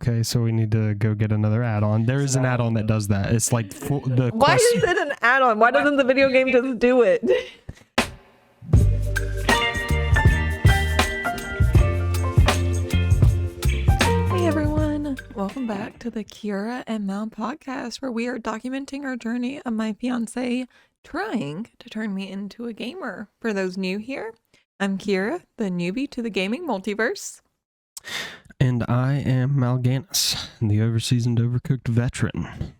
Okay, so we need to go get another add-on. There is an add-on that does that. It's like Why is it an add-on? Why doesn't the video game just do it? Hey everyone, welcome back to the Kayura and Mal podcast, where we are documenting our journey of my fiance trying to turn me into a gamer. For those new here, I'm Kayura, the newbie to the gaming multiverse. And I am Mal'Ganis, the overseasoned, overcooked veteran.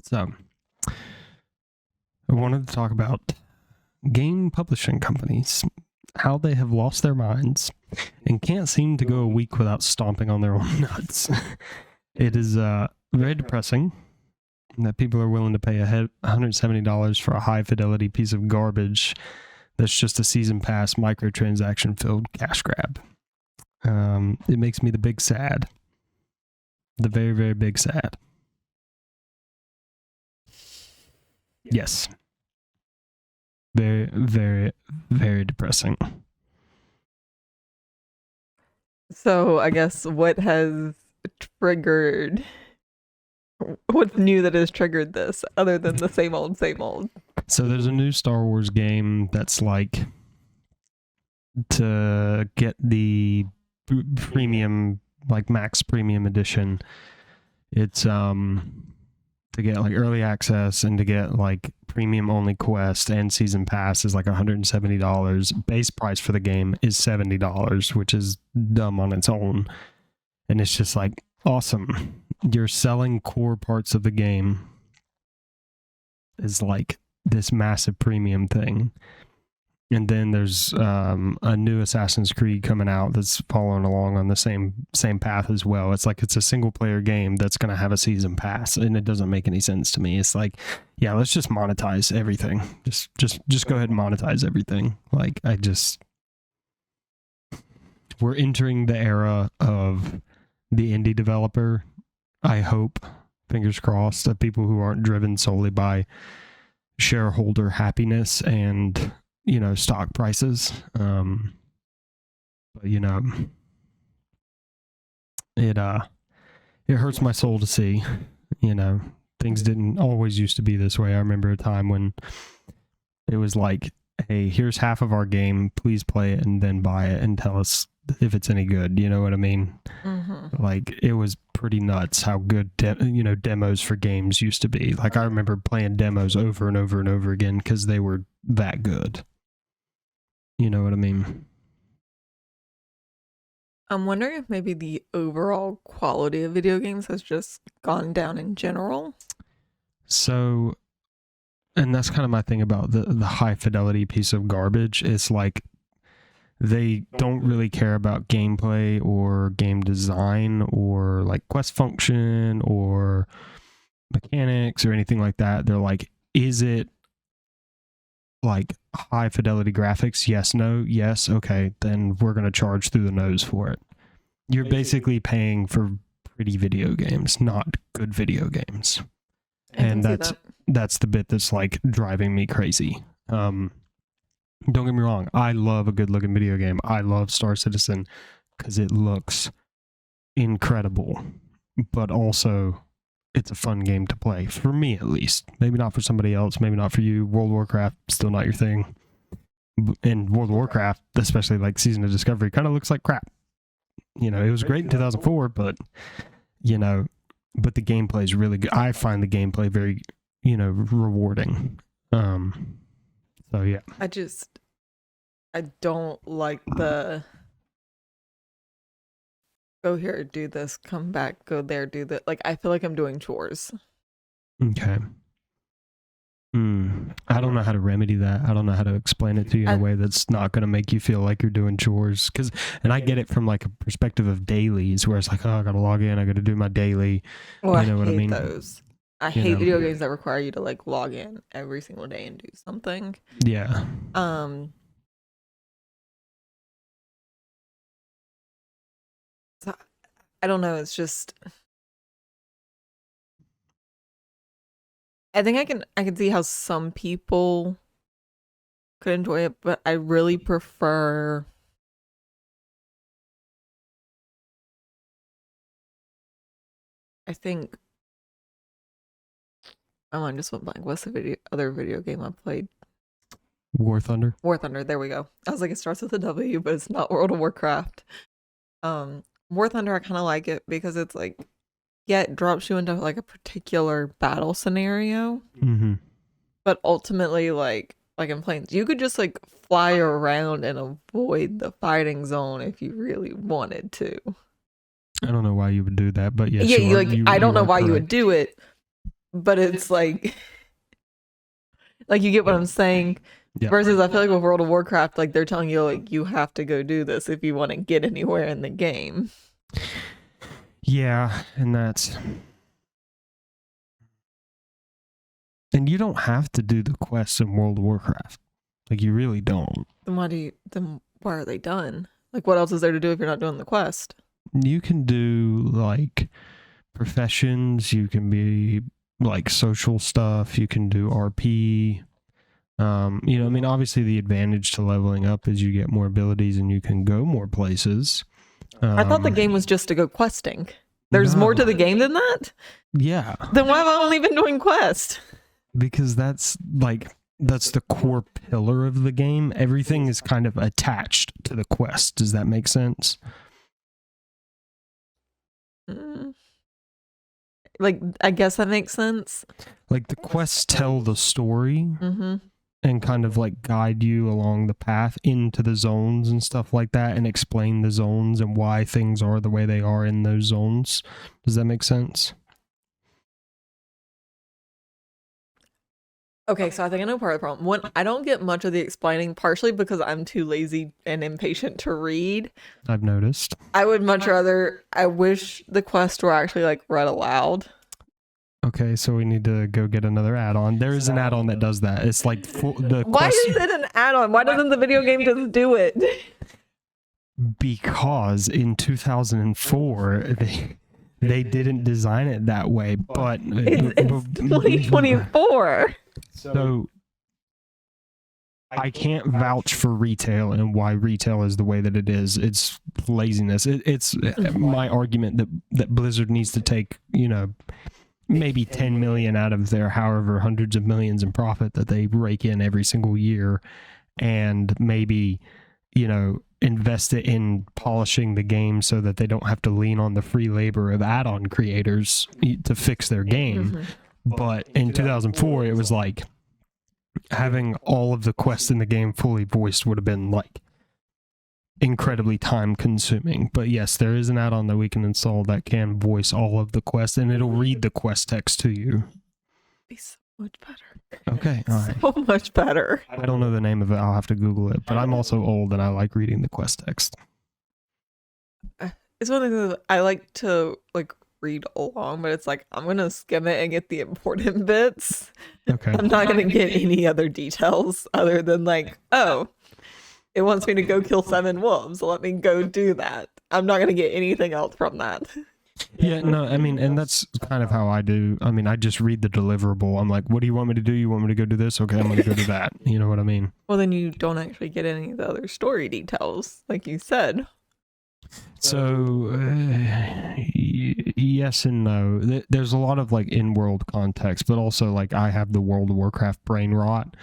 So, I wanted to talk about game publishing companies, how they have lost their minds and can't seem to go a week without stomping on their own nuts. It is very depressing that people are willing to pay $170 for a high-fidelity piece of garbage that's just a season pass microtransaction-filled cash grab. It makes me the big sad. The very, very big sad. Yes. Very, very, very depressing. So I guess what's new that has triggered this, other than the same old, same old? So there's a new Star Wars game that's like to get the premium, like max premium edition. It's to get like early access and to get like premium only quest and season pass is like $170. Base price for the game is $70, which is dumb on its own. And it's just like awesome. You're selling core parts of the game is like this massive premium thing. And then there's a new Assassin's Creed coming out that's following along on the same path as well. It's like it's a single player game that's going to have a season pass, and it doesn't make any sense to me. It's like, yeah, let's just monetize everything. Just go ahead and monetize everything. Like we're entering the era of the indie developer. I hope, fingers crossed, of people who aren't driven solely by shareholder happiness and stock prices. But it hurts my soul to see. Things didn't always used to be this way. I remember a time when it was like, hey, here's half of our game, please play it and then buy it and tell us if it's any good. You know what I mean? Mm-hmm. Like, it was pretty nuts how good demos for games used to be. Like, I remember playing demos over and over and over again because they were that good. You know what I mean? I'm wondering if maybe the overall quality of video games has just gone down in general. So, and that's kind of my thing about the high fidelity piece of garbage. It's like they don't really care about gameplay or game design or like quest function or mechanics or anything like that. They're like, is it like high fidelity graphics? Yes, no, yes, okay, then we're going to charge through the nose for it. You're basically paying for pretty video games, not good video games. And that's the bit that's like driving me crazy. Don't get me wrong, I love a good looking video game. I love Star Citizen because it looks incredible, but also it's a fun game to play, for me at least. Maybe not for somebody else, maybe not for you. World of Warcraft, still not your thing. And World of Warcraft, especially like Season of Discovery, kind of looks like crap. It was great in 2004, but but the gameplay is really good. I find the gameplay very, rewarding. So yeah. I don't like the go here, do this, come back, go there, do that. Like, I feel like I'm doing chores. Okay. I don't know how to remedy that. I don't know how to explain it to you in a way that's not going to make you feel like you're doing chores. And I get it from like a perspective of dailies, where it's like, oh, I got to log in, I got to do my daily. Well, you know what I mean? Those. I hate video games that require you to like log in every single day and do something. Yeah. So, I don't know. It's just, I think I can see how some people could enjoy it, but I really prefer I think my mind just went blank. What's the other video game I played? War Thunder. War Thunder. There we go. I was like, it starts with a W, but it's not World of Warcraft. War Thunder, I kind of like it because it's like, yeah, it drops you into like a particular battle scenario, Mm-hmm. but ultimately, like in planes, you could just like fly around and avoid the fighting zone if you really wanted to. I don't know why you would do that, but yes, Yeah, you are, like I don't know are why you would correct. do it, but it's like you get what I'm saying. Yeah. Versus, I feel like with World of Warcraft, like they're telling you like you have to go do this if you want to get anywhere in the game. Yeah, and you don't have to do the quests in World of Warcraft. Like you really don't. Then why are they done? Like what else is there to do if you're not doing the quest? You can do like professions, you can be like social stuff, you can do RP. You know, I mean, obviously the advantage to leveling up is you get more abilities and you can go more places. I thought the game was just to go questing. There's more to the game than that? Yeah. Then why have I only been doing quest? Because that's the core pillar of the game. Everything is kind of attached to the quest. Does that make sense? Like, I guess that makes sense. Like the quests tell the story Mm-hmm. and kind of like guide you along the path into the zones and stuff like that and explain the zones and why things are the way they are in those zones. Does that make sense? Okay, so I think I know part of the problem. One, I don't get much of the explaining, partially because I'm too lazy and impatient to read. I've noticed. I would much rather, I wish the quest were actually like read aloud. Okay, so we need to go get another add-on. There is an add-on that does that. It's like the Why quest, is it an add-on? Why doesn't the video game just do it? because in 2004 they didn't design it that way, but It's 2024. So I can't vouch for retail and why retail is the way that it is. It's laziness. It's my argument that Blizzard needs to take, you know, maybe 10 million out of their however hundreds of millions in profit that they rake in every single year, and maybe, you know, invest it in polishing the game so that they don't have to lean on the free labor of add-on creators to fix their game. Mhm. But in 2004, it was like having all of the quests in the game fully voiced would have been like incredibly time consuming. But yes, there is an add-on that we can install that can voice all of the quests, and it'll read the quest text to you. Be so much better. Okay, all right. So much better. I don't know the name of it. I'll have to Google it. But I'm also old and I like reading the quest text. It's one of the things that I like to like read along, but it's like I'm gonna skim it and get the important bits. Okay. I'm not gonna get any other details other than like, oh, it wants me to go kill 7 wolves. Let me go do that. I'm not gonna get anything else from that. Yeah, no, I mean, and that's kind of how I do. I mean, I just read the deliverable. I'm like, what do you want me to do? You want me to go do this? Okay, I'm going to go do that. You know what I mean? Well, then you don't actually get any of the other story details, like you said. So, yes and no. There's a lot of like in-world context, but also like I have the World of Warcraft brain rot,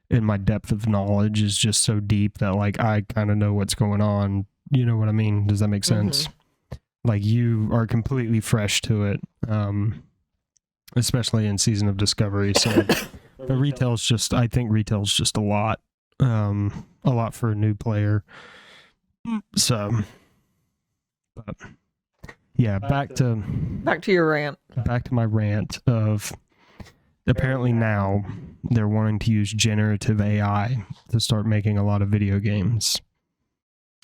and my depth of knowledge is just so deep that like I kind of know what's going on. You know what I mean? Does that make sense? Like you are completely fresh to it, especially in Season of Discovery. So, but retail's just, I think retail's just a lot for a new player. So, but yeah, back to your rant. Back to my rant of apparently now they're wanting to use generative AI to start making a lot of video games,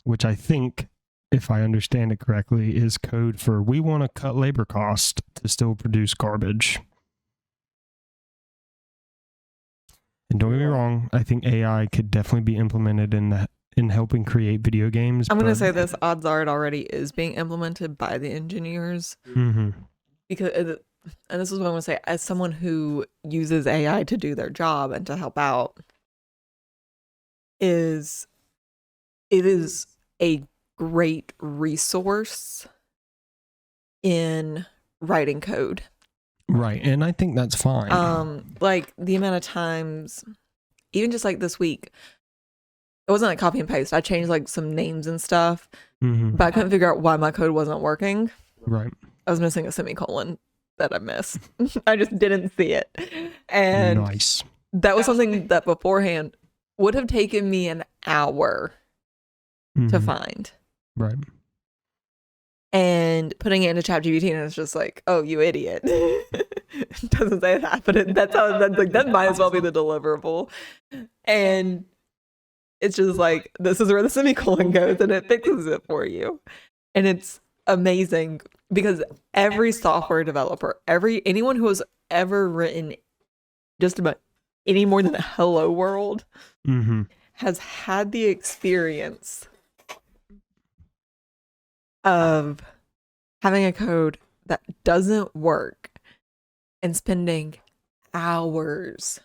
which I think, if I understand it correctly, is code for we want to cut labor cost to still produce garbage. And don't get me wrong, I think AI could definitely be implemented in helping create video games. I'm going to say this, odds are it already is being implemented by the engineers. Mm-hmm. Because, and this is what I'm going to say, as someone who uses AI to do their job and to help out, it is a great resource in writing code. Right. And I think that's fine. Like the amount of times, even just like this week, it wasn't like copy and paste. I changed like some names and stuff, but I couldn't figure out why my code wasn't working. Right. I was missing a semicolon that I missed. I just didn't see it. And nice. That was something that beforehand would have taken me an hour to find. Right. And putting it into ChatGPT, and it's just like, oh, you idiot. It doesn't say that, but that's like, that might as well be the deliverable. And it's just like, this is where the semicolon goes, and it fixes it for you. And it's amazing because every software developer, anyone who has ever written just about any more than a hello world has had the experience of having a code that doesn't work and spending hours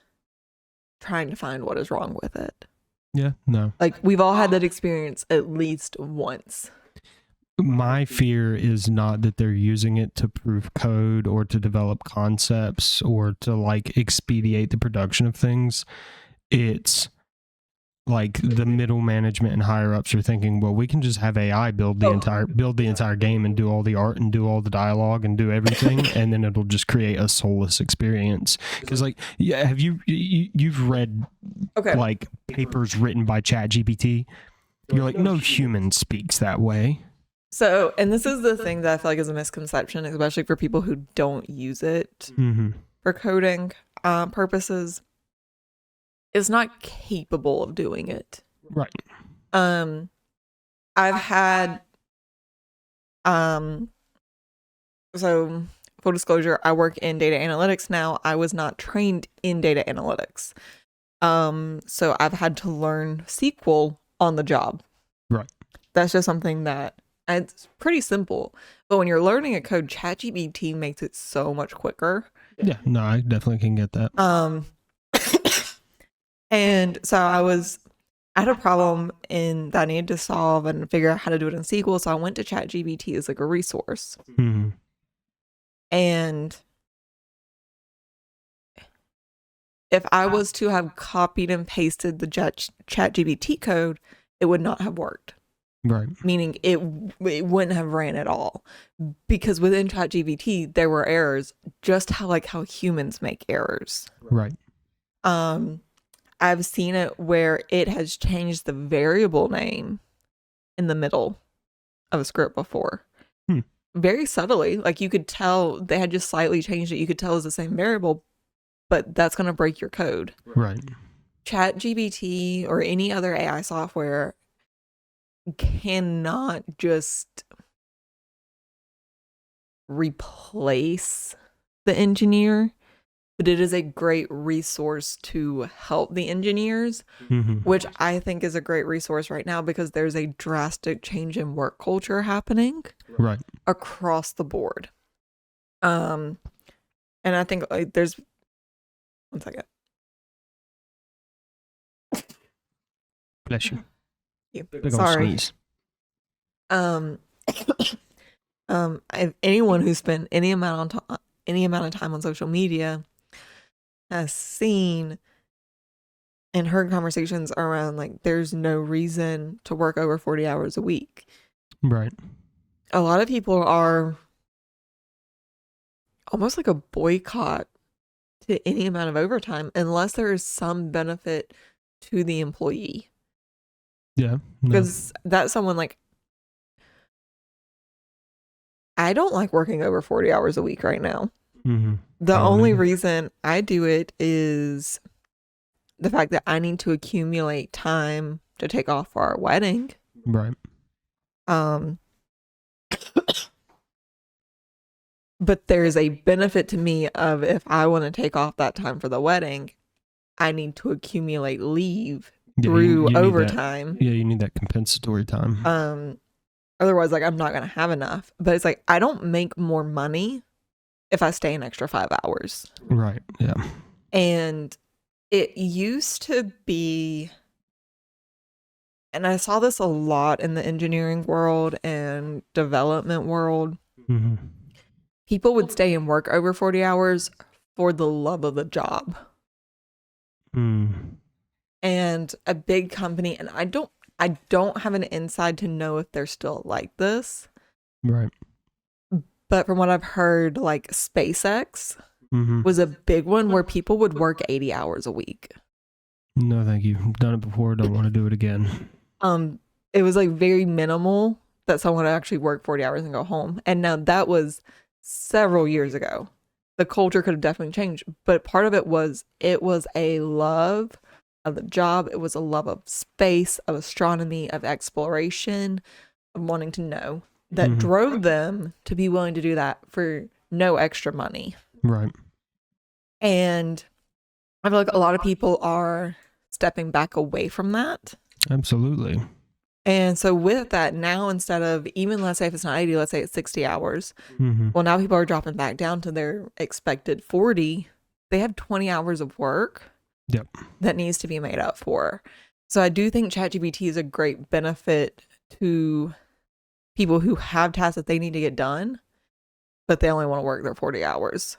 trying to find what is wrong with it. Yeah, no. Like, we've all had that experience at least once. My fear is not that they're using it to proof code or to develop concepts or to like expedite the production of things. It's like the middle management and higher ups are thinking, well, we can just have AI build the entire game and do all the art and do all the dialogue and do everything, and then it'll just create a soulless experience. Because like, yeah, have you've read like papers written by ChatGPT? You're like, no human speaks that way. So, and this is the thing that I feel like is a misconception, especially for people who don't use it for coding purposes. Is not capable of doing it. Right. I've had so full disclosure, I work in data analytics now. I was not trained in data analytics. So I've had to learn SQL on the job. Right. That's just something that it's pretty simple. But when you're learning a code, ChatGPT makes it so much quicker. Yeah, no, I definitely can get that. And so I had a problem that I needed to solve and figure out how to do it in SQL. So I went to ChatGPT as like a resource. And if I was to have copied and pasted the ChatGPT code, it would not have worked. Right. Meaning it wouldn't have ran at all. Because within ChatGPT, there were errors, just how humans make errors. Right. I've seen it where it has changed the variable name in the middle of a script before. Very subtly. Like, you could tell they had just slightly changed it. You could tell it was the same variable, but that's going to break your code. Right. ChatGPT or any other AI software cannot just replace the engineer, but it is a great resource to help the engineers, which I think is a great resource right now because there's a drastic change in work culture happening across the board. And I think like there's one second. Bless you. Sorry. Anyone who spent any amount of time on social media has seen and heard conversations around like there's no reason to work over 40 hours a week. Right. A lot of people are almost like a boycott to any amount of overtime unless there is some benefit to the employee. Yeah. Because that's someone like, I don't like working over 40 hours a week right now. The only reason I do it is the fact that I need to accumulate time to take off for our wedding. Right. But there's a benefit to me of if I want to take off that time for the wedding, I need to accumulate leave through overtime. You need that compensatory time. Otherwise, like, I'm not going to have enough. But it's like, I don't make more money if I stay an extra 5 hours. Right. Yeah. And it used to be, and I saw this a lot in the engineering world and development world. people would stay and work over 40 hours for the love of the job. And a big company, and I don't have an inside to know if they're still like this. Right. But from what I've heard, like SpaceX was a big one where people would work 80 hours a week. No, thank you. Done it before. Don't want to do it again. It was like very minimal that someone would actually work 40 hours and go home. And now that was several years ago. The culture could have definitely changed. But part of it was a love of the job. It was a love of space, of astronomy, of exploration, of wanting to know that drove them to be willing to do that for no extra money. Right. And I feel like a lot of people are stepping back away from that. Absolutely. And so with that, now instead of, even let's say if it's not 80, let's say it's 60 hours. Well, now people are dropping back down to their expected 40. They have 20 hours of work that needs to be made up for. So I do think ChatGPT is a great benefit to people who have tasks that they need to get done, but they only want to work their 40 hours.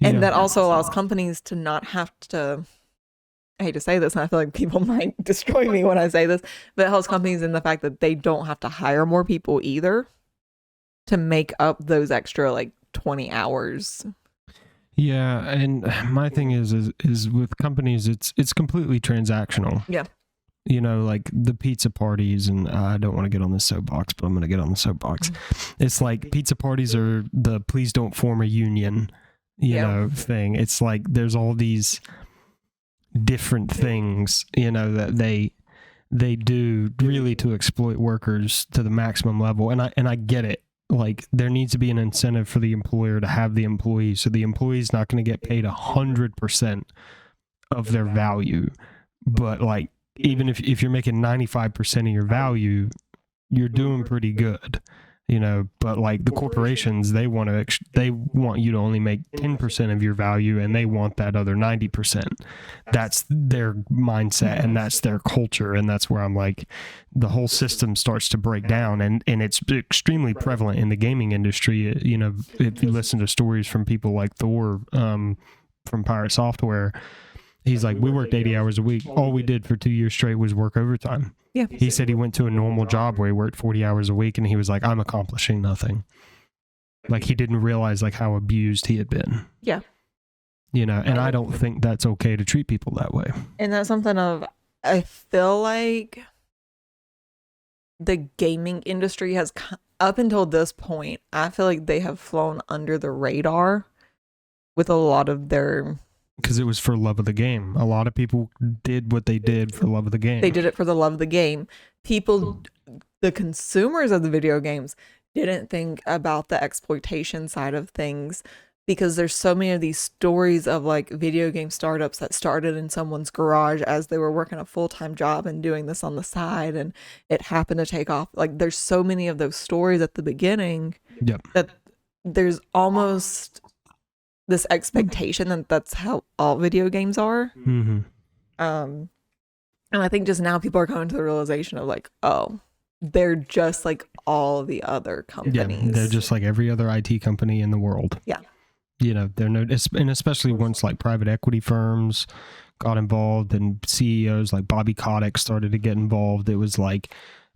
And that also allows companies to not have to, I hate to say this, and I feel like people might destroy me when I say this, but it helps companies in the fact that they don't have to hire more people either to make up those extra like 20 hours. Yeah, and my thing is with companies, it's completely transactional. Yeah. You know, like the pizza parties, and I don't want to get on this soapbox, but I'm going to get on the soapbox. It's like pizza parties are the please don't form a union, you know, thing. It's like there's all these different things, you know, that they do really to exploit workers to the maximum level. And I get it. Like there needs to be an incentive for the employer to have the employee, so the employee's not going to get paid 100% of their value. But like, even if you're making 95% of your value, you're doing pretty good, you know. But like the corporations, they want you to only make 10% of your value, and they want that other 90%. That's their mindset, and that's their culture, and that's where I'm like, the whole system starts to break down, and it's extremely prevalent in the gaming industry. You know, if you listen to stories from people like Thor from Pirate Software, he's like, we worked 80 hours a week. All we did for 2 years straight was work overtime. Yeah. He said he went to a normal job where he worked 40 hours a week, and he was like, I'm accomplishing nothing. Like he didn't realize like how abused he had been. Yeah. You know, and I don't think that's okay to treat people that way. And that's something I feel like the gaming industry has, up until this point, I feel like they have flown under the radar with a lot of their... Because it was for love of the game. A lot of people did what they did for love of the game. They did it for the love of the game. People, the consumers of the video games, didn't think about the exploitation side of things, because there's so many of these stories of like video game startups that started in someone's garage as they were working a full-time job and doing this on the side, and it happened to take off. Like there's so many of those stories at the beginning that there's almost this expectation that that's how all video games are. And I think just now people are coming to the realization of like, oh, they're just like all the other companies. Yeah, they're just like every other IT company in the world. Yeah. You know, they're no, and especially once like private equity firms got involved and CEOs like Bobby Kotick started to get involved, it was like,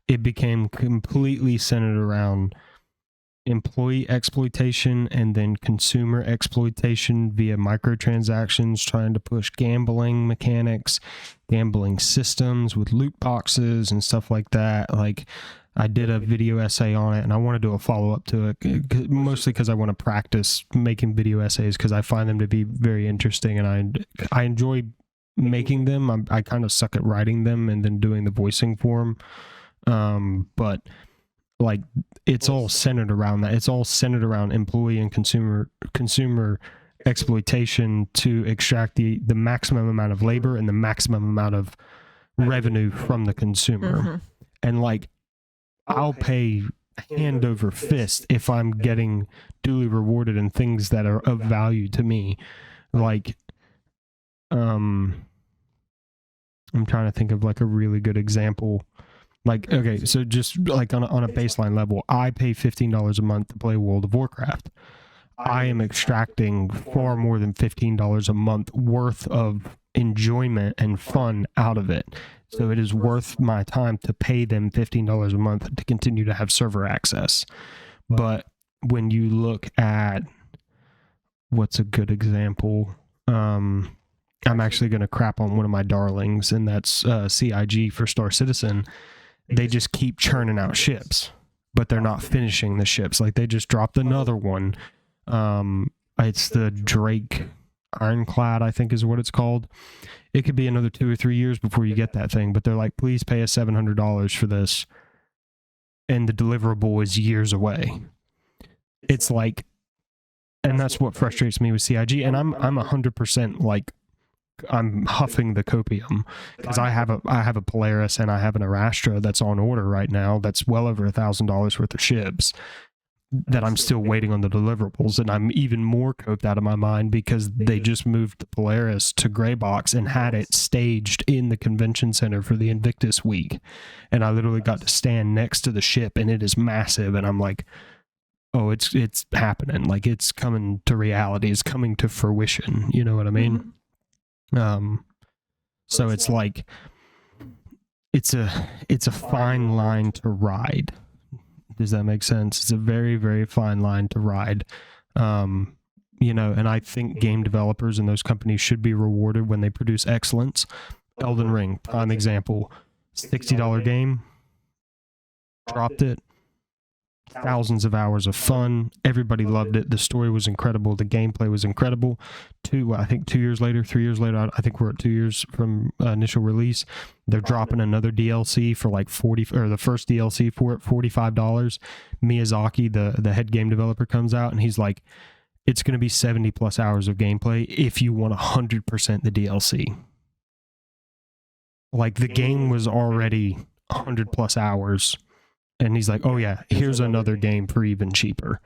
it became completely centered around employee exploitation and then consumer exploitation via microtransactions, trying to push gambling mechanics, gambling systems with loot boxes and stuff like that. Like I did a video essay on it, and I want to do a follow-up to it, mostly because I want to practice making video essays, because I find them to be very interesting, and I enjoy making them. I kind of suck at writing them and then doing the voicing for them. But like it's all centered around that. It's all centered around employee and consumer exploitation to extract the maximum amount of labor and the maximum amount of revenue from the consumer. And like, I'll pay hand over fist if I'm getting duly rewarded in things that are of value to me. Like, I'm trying to think of like a really good example. Like, okay, so just like on a baseline level, I pay $15 a month to play World of Warcraft. I am extracting far more than $15 a month worth of enjoyment and fun out of it. So it is worth my time to pay them $15 a month to continue to have server access. But when you look at what's a good example, I'm actually going to crap on one of my darlings, and that's CIG for Star Citizen. They just keep churning out ships, but they're not finishing the ships. Like they just dropped another one. It's the Drake Ironclad, I think is what it's called. It could be another 2 or 3 years before you get that thing, but they're like, please pay us $700 for this. And the deliverable is years away. It's like, and that's what frustrates me with CIG. And I'm 100% like, I'm huffing the copium because I have a Polaris and I have an Arastra that's on order right now. That's well over $1,000 worth of ships that I'm still waiting on the deliverables, and I'm even more coped out of my mind because they just moved the Polaris to gray box and had it staged in the convention center for the Invictus week, and I literally got to stand next to the ship, and it is massive, and I'm like, oh, it's happening, like it's coming to reality, it's coming to fruition, you know what I mean? So it's like it's a fine line to ride. Does that make sense? It's a very, very fine line to ride. You know, and I think game developers and those companies should be rewarded when they produce excellence. Elden Ring, prime example. $60 game, dropped it, thousands of hours of fun. Everybody loved it. The story was incredible. The gameplay was incredible. 2 years later, 3 years later, I think we're at 2 years from initial release. They're dropping another DLC for like the first DLC for it, $45. Miyazaki, the head game developer, comes out and he's like, it's going to be 70 plus hours of gameplay if you want 100% the DLC. Like the game was already 100 plus hours. And he's like, oh yeah, here's another game for even cheaper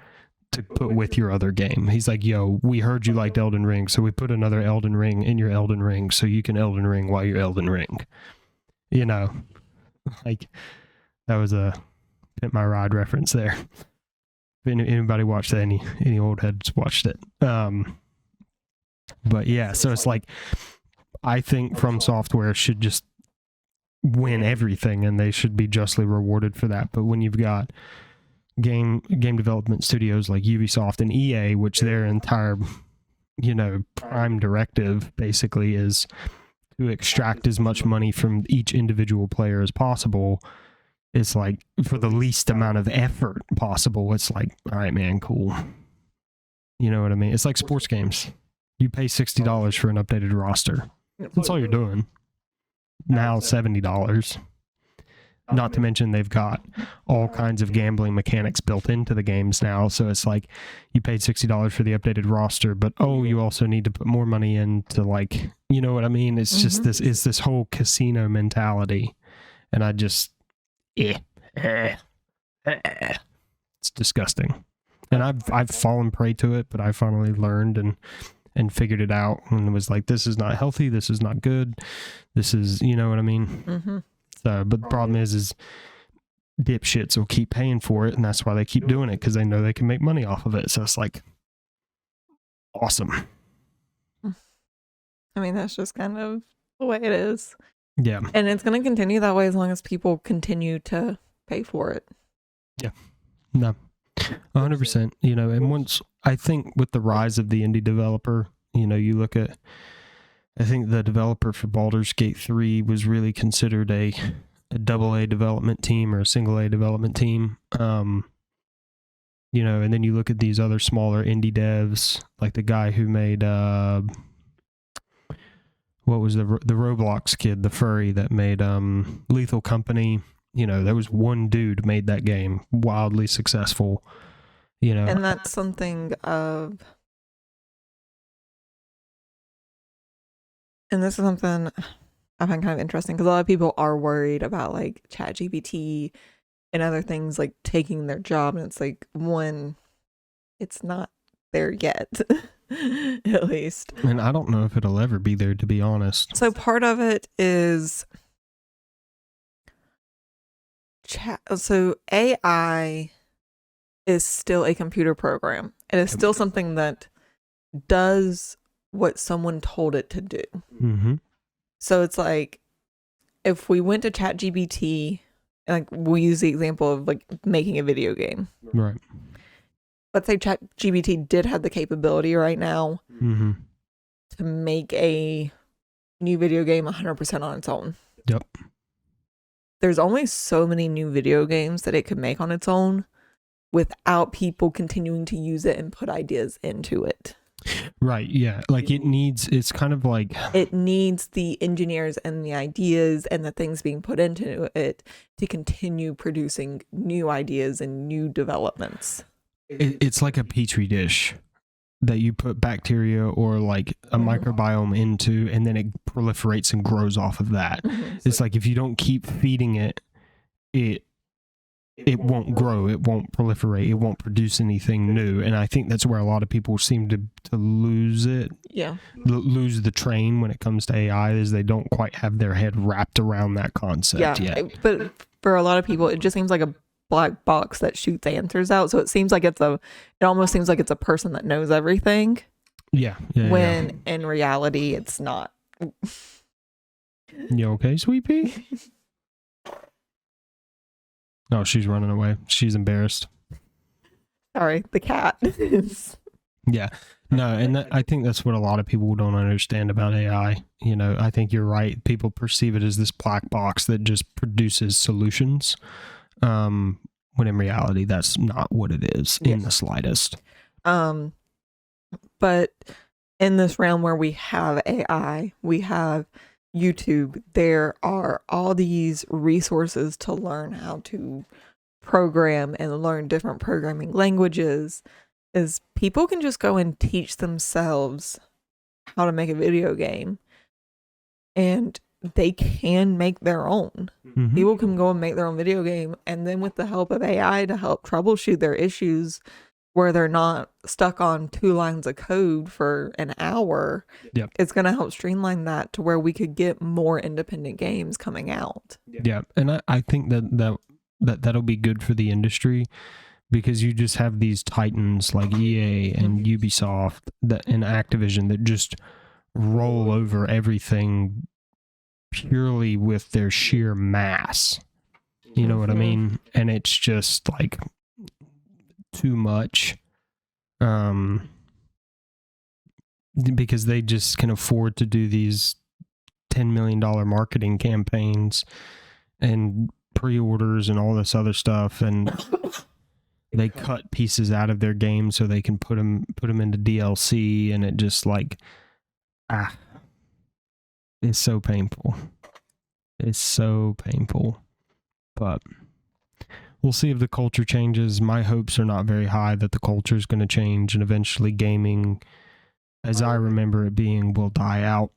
to put with your other game. He's like, yo, we heard you liked Elden Ring, so we put another Elden Ring in your Elden Ring so you can Elden Ring while you're Elden Ring. You know, like that was a Pimp My Ride reference there. If anybody watched that, any old heads watched it. But yeah, so it's like, I think From Software should just win everything and they should be justly rewarded for that. But when you've got game development studios like Ubisoft and EA, which their entire, you know, prime directive basically is to extract as much money from each individual player as possible, it's like for the least amount of effort possible. It's like, all right, man, cool. You know what I mean? It's like sports games. You pay $60 for an updated roster. That's all you're doing. Now $70. Not to mention they've got all kinds of gambling mechanics built into the games now. So it's like you paid $60 for the updated roster, but you also need to put more money into, like, you know what I mean? It's just this whole casino mentality. And I just it's disgusting. And I've fallen prey to it, but I finally learned and figured it out and was like, this is not healthy, this is not good, this is, you know what I mean? So, but the problem is dipshits will keep paying for it, and that's why they keep doing it, because they know they can make money off of it. So it's like, awesome. I mean, that's just kind of the way it is. Yeah. And it's going to continue that way as long as people continue to pay for it. Yeah. No. 100%. You know, and once, I think with the rise of the indie developer, you know, you look at, I think the developer for Baldur's Gate 3 was really considered a AA development team or a single A development team. You know, and then you look at these other smaller indie devs, like the guy who made, what was the Roblox kid, the furry that made Lethal Company. You know, there was one dude made that game, wildly successful, you know. And that's something of, and this is something I find kind of interesting, because a lot of people are worried about like ChatGPT and other things like taking their job, and it's like, one, it's not there yet. At least. And I don't know if it'll ever be there, to be honest. So part of it is So AI is still a computer program. It is still something that does what someone told it to do. Mm-hmm. So it's like if we went to ChatGPT, like we'll use the example of like making a video game. Right. Let's say ChatGPT did have the capability right now Mm-hmm. to make a new video game 100% on its own. Yep. There's only so many new video games that it could make on its own without people continuing to use it and put ideas into it. Right. Yeah. Like it's kind of like It needs the engineers and the ideas and the things being put into it to continue producing new ideas and new developments. it's like a petri dish that you put bacteria or like a microbiome into, and then it proliferates and grows off of that. It's like if you don't keep feeding it, it won't grow, it won't proliferate, it won't produce anything new. And I think that's where a lot of people seem to lose it. Yeah. Lose the train when it comes to AI, is they don't quite have their head wrapped around that concept yet. But for a lot of people, it just seems like a black box that shoots answers out. So it seems like it almost seems like it's a person that knows everything. Yeah. When in reality, it's not. You okay, sweet pea? No, she's running away. She's embarrassed. Sorry, the cat. Yeah. No, and I think that's what a lot of people don't understand about AI. You know, I think you're right. People perceive it as this black box that just produces solutions, when in reality, that's not what it is in the slightest. But in this realm where we have AI, we have YouTube, there are all these resources to learn how to program and learn different programming languages. Is people can just go and teach themselves how to make a video game, and they can make their own. Mm-hmm. People can go and make their own video game, and then with the help of AI to help troubleshoot their issues where they're not stuck on 2 lines of code for an hour, it's going to help streamline that to where we could get more independent games coming out. Yeah, and I think that'll be good for the industry, because you just have these titans like EA and Ubisoft and Activision that just roll over everything purely with their sheer mass. You know what I mean? And it's just like too much, because they just can afford to do these $10 million marketing campaigns and pre-orders and all this other stuff, and they cut pieces out of their game so they can put them into DLC, and it just like it's so painful. It's so painful. But we'll see if the culture changes. My hopes are not very high that the culture is going to change, and eventually gaming, as I remember it being, will die out.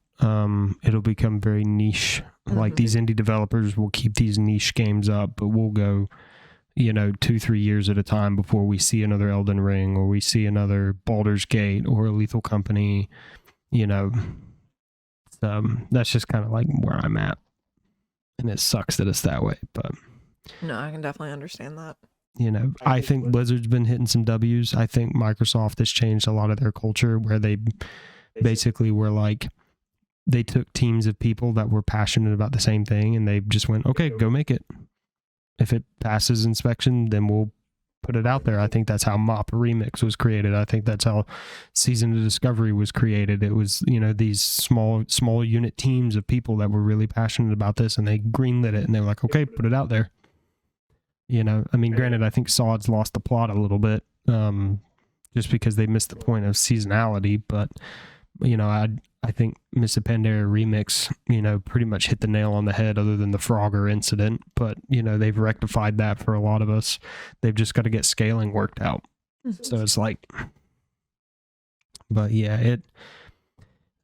It'll become very niche. Like these indie developers will keep these niche games up, but we'll go 2-3 years at a time before we see another Elden Ring, or we see another Baldur's Gate, or a Lethal Company. That's just kind of like where I'm at, and it sucks that it's that way, but no, I can definitely understand that. I think Blizzard's been hitting some W's. I think Microsoft has changed a lot of their culture, where they basically were like, they took teams of people that were passionate about the same thing, and they just went, okay, go make it. If it passes inspection, then we'll put it out there. I think that's how Mop Remix was created. I think that's how Season of Discovery was created. It was, these small unit teams of people that were really passionate about this, and they greenlit it, and they were like, okay, put it out there. Granted, I think Sod's lost the plot a little bit, just because they missed the point of seasonality, but I think Miss Appendera Remix, pretty much hit the nail on the head, other than the Frogger incident. But, they've rectified that for a lot of us. They've just got to get scaling worked out. So it's like, but yeah,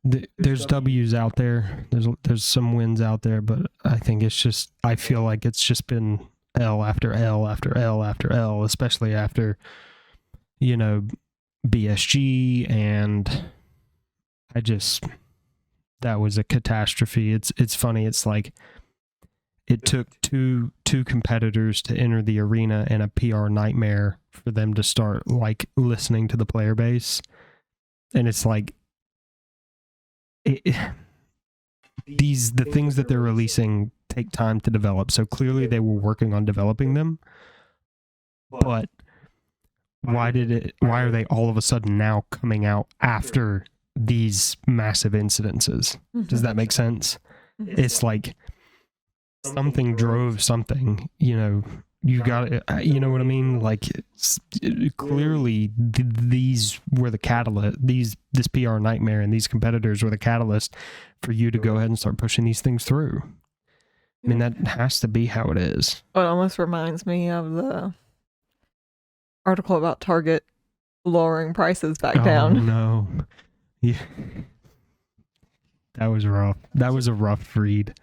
there's W's out there. There's some wins out there, but I think I feel like it's just been L after L after L after L, especially after, BSG, and that was a catastrophe. It's funny. It's like it took two competitors to enter the arena and a PR nightmare for them to start like listening to the player base. And it's like the things that they're releasing take time to develop. So clearly they were working on developing them. But why are they all of a sudden now coming out after these massive incidences? Does that make sense? It's like something drove something, you got it. You know what I mean? Like clearly these were the catalyst, this PR nightmare and these competitors were the catalyst for you to go ahead and start pushing these things through. I mean, that has to be how it is. Well, it almost reminds me of the article about Target lowering prices back down. Oh no. Yeah. That was rough. That was a rough read.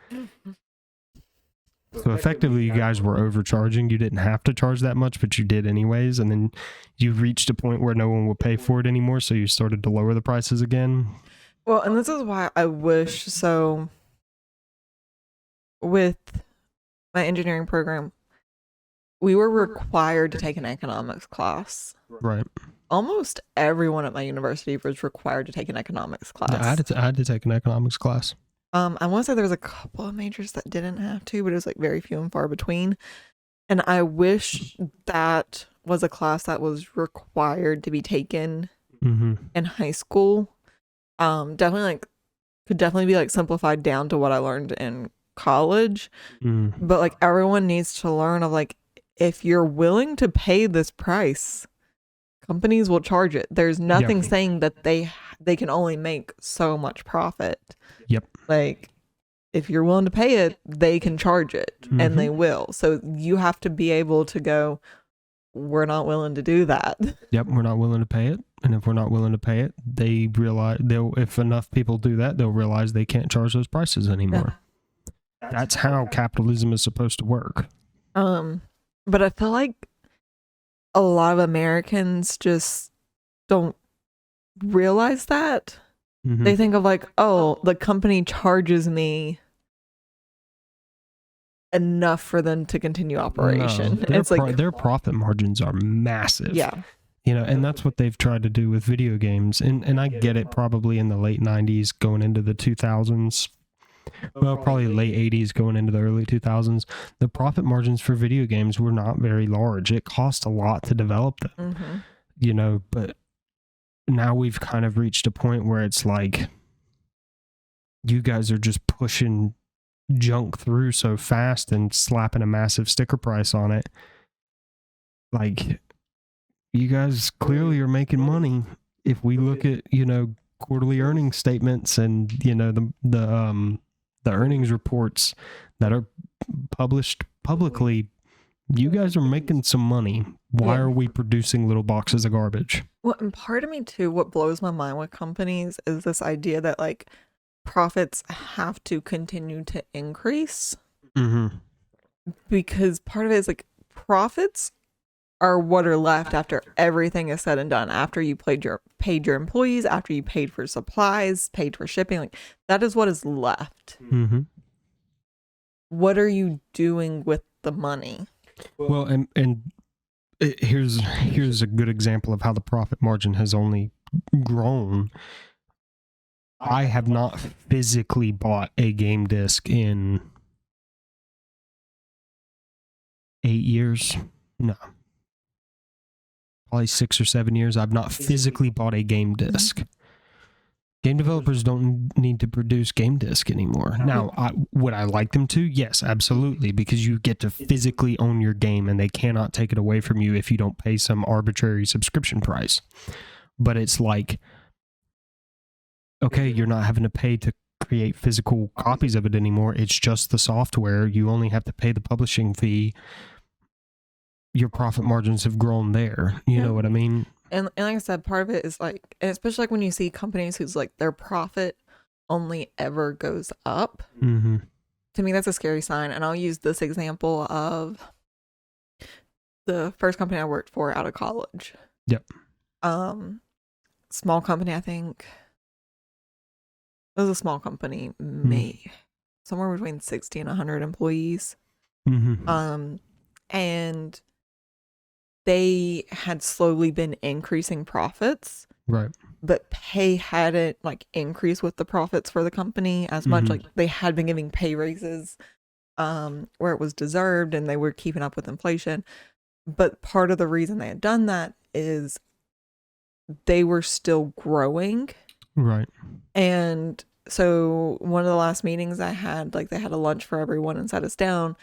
So effectively, you guys were overcharging. You didn't have to charge that much, but you did anyways. And then you reached a point where no one would pay for it anymore, so you started to lower the prices again. Well, and this is why I wish, so with my engineering program, we were required to take an economics class. Right. Almost everyone at my university was required to take an economics class. Yeah, I had to take an economics class. I want to say there was a couple of majors that didn't have to, but it was like very few and far between. And I wish that was a class that was required to be taken in high school. Definitely could definitely be like simplified down to what I learned in college. But like everyone needs to learn of like, if you're willing to pay this price, companies will charge it. There's nothing saying that they can only make so much profit. Yep. Like, if you're willing to pay it, they can charge it, and they will. So you have to be able to go, we're not willing to do that. Yep, we're not willing to pay it. And if we're not willing to pay it, they realize if enough people do that, they'll realize they can't charge those prices anymore. Yeah. That's how capitalism is supposed to work. But I feel like a lot of Americans just don't realize that. They think of like, oh, the company charges me enough for them to continue operation. No, it's like their profit margins are massive. Yeah. And that's what they've tried to do with video games. And I get it, probably in the late 90s going into the 2000s. Well, probably late 80s going into the early 2000s. The profit margins for video games were not very large. It cost a lot to develop them. But now we've kind of reached a point where it's like you guys are just pushing junk through so fast and slapping a massive sticker price on it. Like, you guys clearly are making money. If we look at, quarterly earnings statements and, the earnings reports that are published publicly, you guys are making some money. Why are we producing little boxes of garbage? Well, and part of me too, what blows my mind with companies is this idea that like profits have to continue to increase. Because part of it is like profits are what are left after everything is said and done. After you paid your employees, after you paid for supplies, paid for shipping, like that is what is left. What are you doing with the money? Well, and here's a good example of how the profit margin has only grown. I have not physically bought a game disc in 8 years. No. Probably 6 or 7 years. I've not physically bought a game disc. Game developers don't need to produce game disc anymore. Now, would I like them to? Yes, absolutely, because you get to physically own your game and they cannot take it away from you if you don't pay some arbitrary subscription price. But it's like, okay, you're not having to pay to create physical copies of it anymore. It's just the software. You only have to pay the publishing fee. Your profit margins have grown there. You know what I mean? And like I said, part of it is like, and especially like when you see companies whose like their profit only ever goes up. To me, that's a scary sign. And I'll use this example of the first company I worked for out of college. Yep. Small company, I think. It was a small company, somewhere between 60 and 100 employees. Um, and they had slowly been increasing profits, Right. but pay hadn't like increased with the profits for the company as much. Like they had been giving pay raises where it was deserved, and they were keeping up with inflation. But part of the reason they had done that is they were still growing. Right. And so one of the last meetings I had, like they had a lunch for everyone and sat us down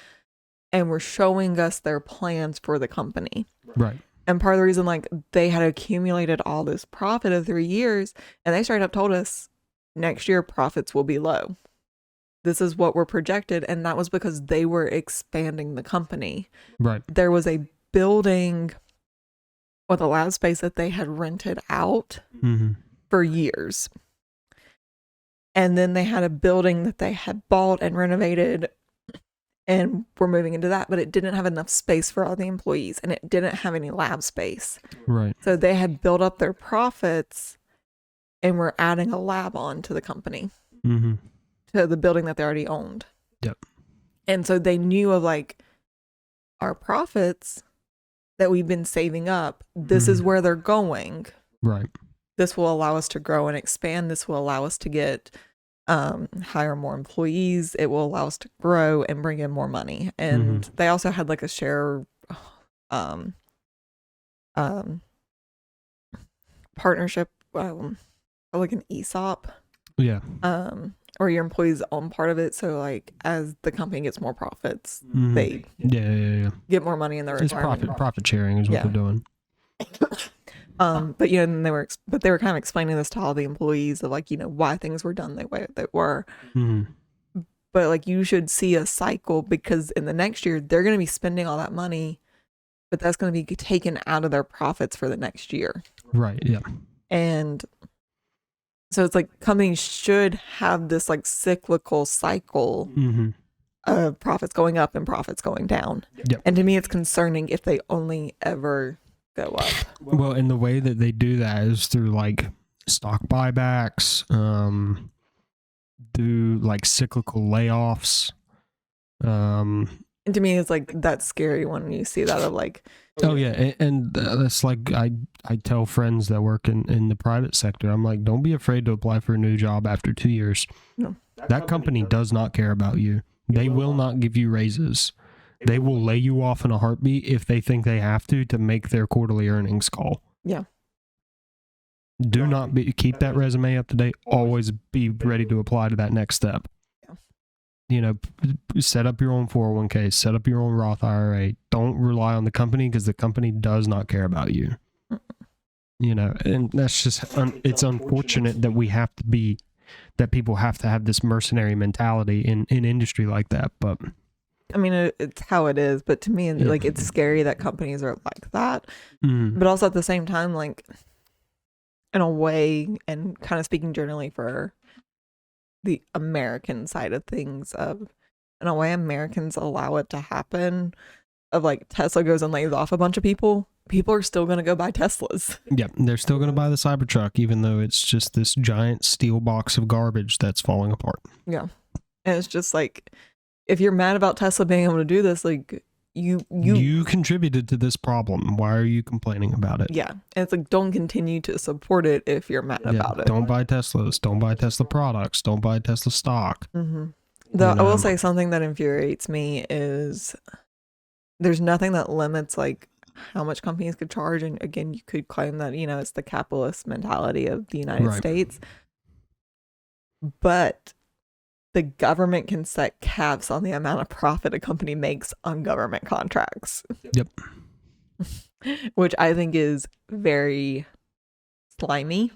and were showing us their plans for the company. Right. And part of the reason, like, they had accumulated all this profit of 3 years, and they straight up told us next year profits will be low. This is what we're projected. And that was because they were expanding the company. Right. There was a building with a lab space that they had rented out for years. And then they had a building that they had bought and renovated and we're moving into that, but it didn't have enough space for all the employees and it didn't have any lab space. Right. So they had built up their profits and were adding a lab on to the company, to the building that they already owned. Yep. And so they knew of like our profits that we've been saving up. This is where they're going. Right. This will allow us to grow and expand. This will allow us to get hire more employees. It will allow us to grow and bring in more money. And they also had like a share partnership, like an ESOP. Yeah. Or your employees own part of it. So like as the company gets more profits, they get more money in their retirement. It's profit sharing is what they're doing. But you know, and they were kind of explaining this to all the employees of like, you know, why things were done the way they were. But like you should see a cycle because in the next year they're going to be spending all that money, but that's going to be taken out of their profits for the next year. Right. Yeah. And so it's like companies should have this like cyclical cycle of profits going up and profits going down. Yep. And to me, it's concerning if they only ever go up. Well, and the way that they do that is through like stock buybacks, do like cyclical layoffs. And to me, it's like that's scary when you see that of like, oh yeah, and that's like I tell friends that work in the private sector, I'm like, don't be afraid to apply for a new job after 2 years. No. That company does not care about you. They will not give you raises. They will lay you off in a heartbeat if they think they have to make their quarterly earnings call. Yeah. Do not keep that resume up to date. Always be ready to apply to that next step. Yeah. You know, set up your own 401k, set up your own Roth IRA. Don't rely on the company because the company does not care about you. You know, and that's just, it's unfortunate that people have to have this mercenary mentality in industry like that. But I mean, it's how it is. But to me, like, it's scary that companies are like that. But also at the same time, like, in a way, and kind of speaking generally for the American side of things, in a way, Americans allow it to happen. Of like Tesla goes and lays off a bunch of people. People are still going to go buy Teslas. Yep, they're still going to buy the Cybertruck, even though it's just this giant steel box of garbage that's falling apart. Yeah, and it's just like, if you're mad about Tesla being able to do this, like you contributed to this problem. Why are you complaining about it? Yeah, and it's like, don't continue to support it if you're mad about it. Don't buy Teslas. Don't buy Tesla products. Don't buy Tesla stock. Though I will say something that infuriates me is there's nothing that limits like how much companies could charge. And again, you could claim that, you know, it's the capitalist mentality of the United States. But the government can set caps on the amount of profit a company makes on government contracts. Yep. Which I think is very slimy.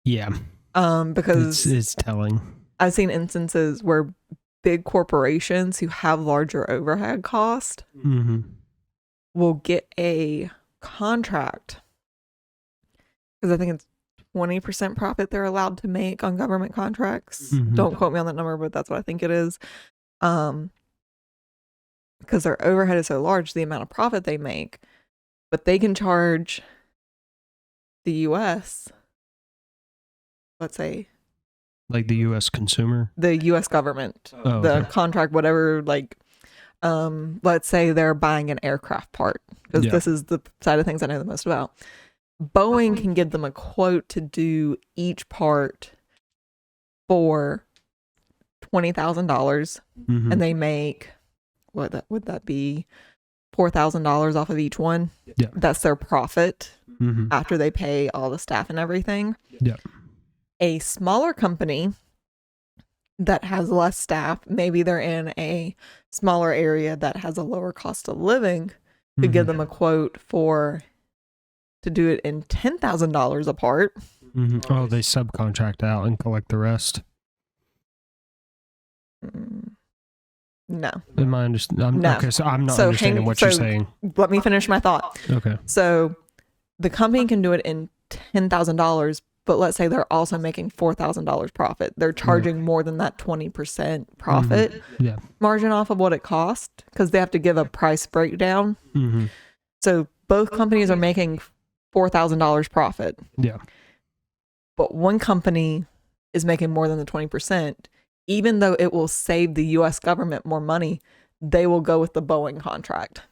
Yeah. Because it's telling. I've seen instances where big corporations who have larger overhead cost will get a contract, because I think it's 20% profit they're allowed to make on government contracts. Don't quote me on that number, but that's what I think it is. Because their overhead is so large, the amount of profit they make, but they can charge the U.S., let's say, like the U.S. consumer, the U.S. government, contract, whatever, like let's say they're buying an aircraft part, because this is the side of things I know the most about. Boeing can give them a quote to do each part for $20,000, and they make, what would that be, $4,000 off of each one. Yeah, that's their profit after they pay all the staff and everything. Yeah, a smaller company that has less staff, maybe they're in a smaller area that has a lower cost of living, could give them a quote to do it in $10,000 a part. Oh, they subcontract out and collect the rest. No. In my understanding, no. Okay, so I'm not understanding what you're saying. Let me finish my thought. Okay. So the company can do it in $10,000, but let's say they're also making $4,000 profit. They're charging more than that 20% profit margin off of what it cost, because they have to give a price breakdown. So both companies are making $4,000 profit. Yeah. But one company is making more than the 20%. Even though it will save the U.S. government more money, they will go with the Boeing contract.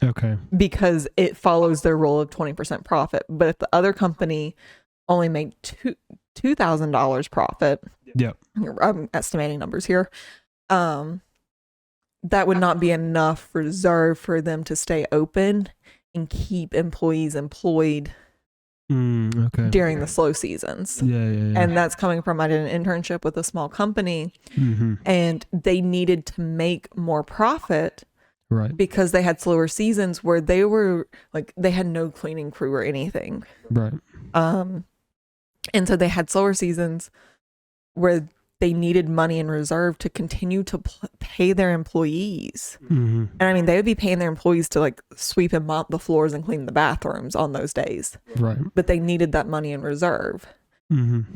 Okay. Because it follows their rule of 20% profit. But if the other company only made $2,000 profit, I'm estimating numbers here, that would not be enough reserve for them to stay open and keep employees employed during the slow seasons. Yeah. And that's coming from, I did an internship with a small company, and they needed to make more profit, right? Because they had slower seasons where they were like, they had no cleaning crew or anything, right? And so they had slower seasons where they needed money in reserve to continue to pay their employees. And I mean, they would be paying their employees to like sweep and mop the floors and clean the bathrooms on those days. Right. But they needed that money in reserve.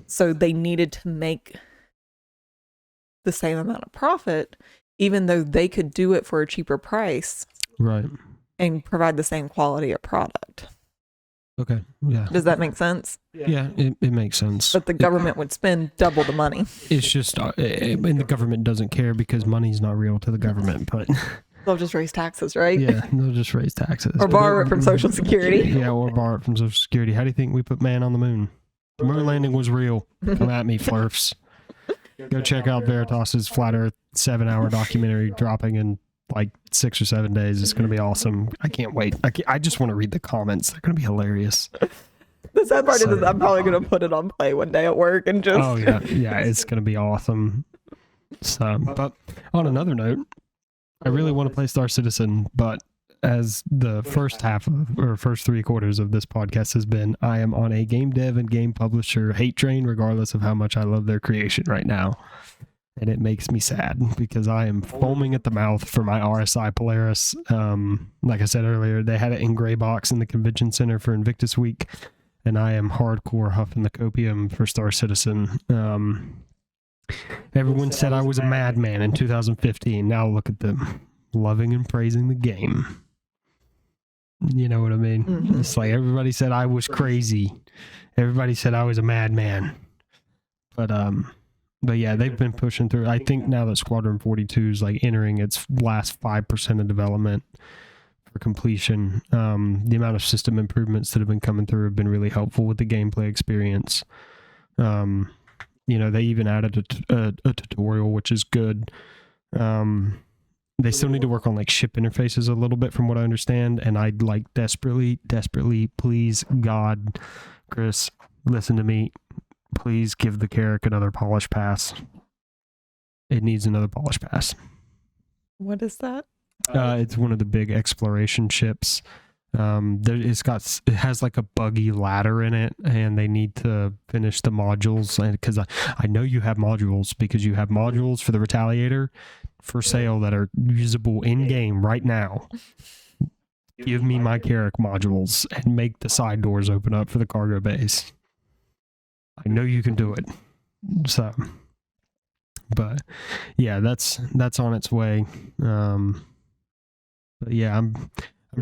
So they needed to make the same amount of profit, even though they could do it for a cheaper price. Right. And provide the same quality of product. Okay. Yeah. Does that make sense? Yeah, it makes sense. But the government would spend double the money. It's just, and the government doesn't care because money's not real to the government, but they'll just raise taxes, right? Yeah, they'll just raise taxes. Or borrow it from Social Security. Yeah, or borrow it from Social Security. How do you think we put man on the moon? The moon landing was real. Come at me, flurfs. Go check out Veritas's Flat Earth 7-hour documentary dropping in like 6 or 7 days. It's going to be awesome. I can't wait. I just want to read the comments. They're going to be hilarious. The sad part is I'm probably going to put it on play one day at work and just... Oh, yeah. Yeah, it's going to be awesome. So, but on another note, I really want to play Star Citizen, but as the first first 3/4 of this podcast has been, I am on a game dev and game publisher hate train, regardless of how much I love their creation right now. And it makes me sad because I am foaming at the mouth for my RSI Polaris. Like I said earlier, they had it in gray box in the convention center for Invictus Week, and I am hardcore huffing the copium for Star Citizen. Everyone said I was a madman in 2015. Now look at them, loving and praising the game. You know what I mean? It's like everybody said I was crazy. Everybody said I was a madman. But yeah, they've been pushing through. I think now that Squadron 42 is like entering its last 5% of development for completion, the amount of system improvements that have been coming through have been really helpful with the gameplay experience. They even added a tutorial, which is good. They still need to work on like ship interfaces a little bit from what I understand. And I'd like desperately, please, God, Chris, listen to me. Please give the Carrack another polish pass. It needs another polish pass. What is that? It's one of the big exploration ships. It has like a buggy ladder in it, and they need to finish the modules. And because I know you have modules, because you have modules for the Retaliator for sale that are usable in game right now. Give me my Carrack modules and make the side doors open up for the cargo base. I know you can do it. So, but yeah, that's on its way. But yeah, I'm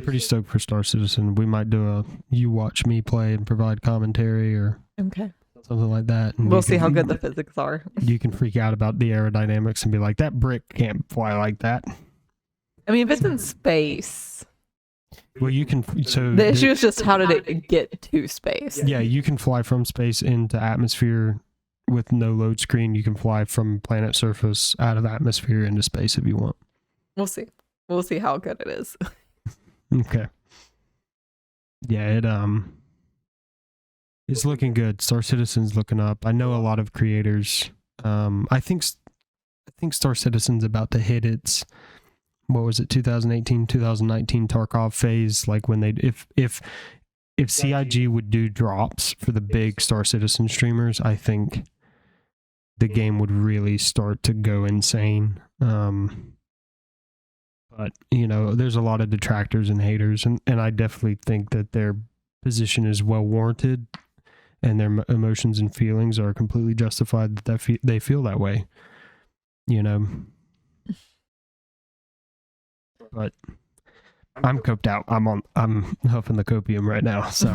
pretty stoked for Star Citizen. We might do you watch me play and provide commentary, or okay. something like that. And We'll see how good the physics are. You can freak out about the aerodynamics and be like, that brick can't fly like that. I mean, if it's in space, well, you can. So the issue is just how did it get to space? Yeah, you can fly from space into atmosphere with no load screen. You can fly from planet surface out of atmosphere into space if you want. We'll see. We'll see how good it is. Okay. Yeah, it's looking good. Star Citizen's looking up. I know a lot of creators. I think Star Citizen's about to hit its, what was it, 2018, 2019 Tarkov phase. Like when they, if CIG would do drops for the big Star Citizen streamers, I think the game would really start to go insane. But, you know, there's a lot of detractors and haters, and I definitely think that their position is well warranted, and their emotions and feelings are completely justified that they feel that way, you know. But I'm coped out. I'm huffing the copium right now, so